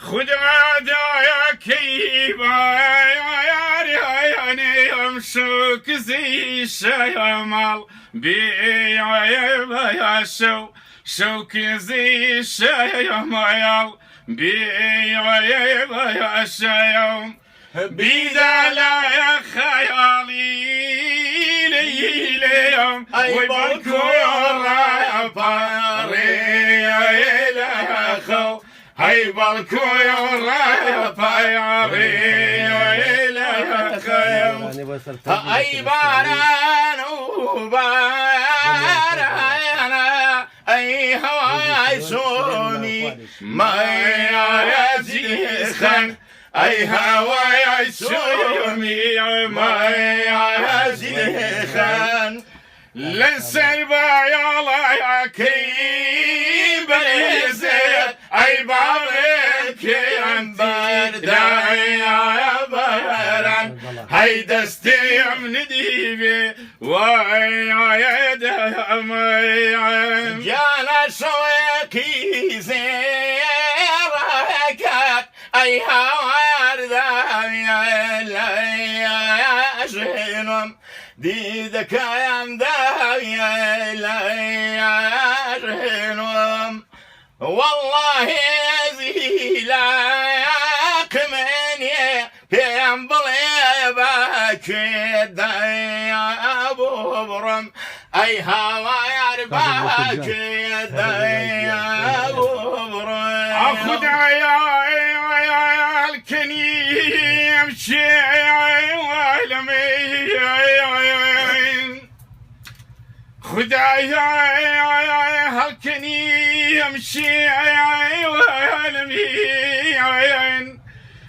خذ عداياك يا يمشوك زي الشيمال بيا شوك زي الشيمال بيا الشيم بدلا يا خيالي ليليم ويبالكورا يا باري يا خو هاي بالكورا يا باري يا خو هاي باران وباران اي هواي سوني ما يزيخن اي هواي سوني ما يزيخن للسيبا يا الله يا كيم بريزت اي بارك يا بردا يا بران هاي دستي من ديبي ويا يدهم جانا شويكي زيركات اي هواردا يا شنم ديدك يا مدايا يا شنم والله زيلاك مني في بليبك يا ابو برم اي هوا يرباك يا ابو برم اخذ يا الكنيم شي والمين خذ هالكني يمشي والمين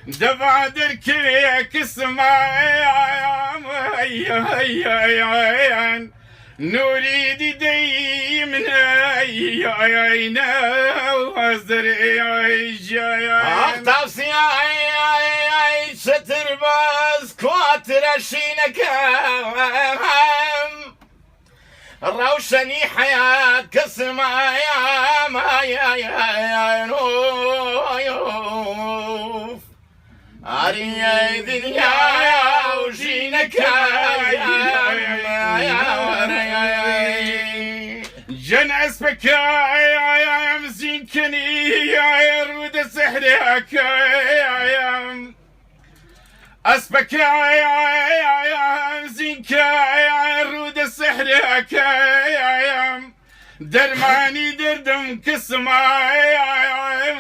دفع دركيك اسمعين نريد دايمنا وازري جاين تفسير ستر بس كوات رشينك روشني حياة كسمة يا ما يا نوف أريد دنيا وجينك يا جن اسمك يا مزين كني يا رود سحرك يا اسمك يا مزينك يا رود سحرك يا درماني دردم كسمة يا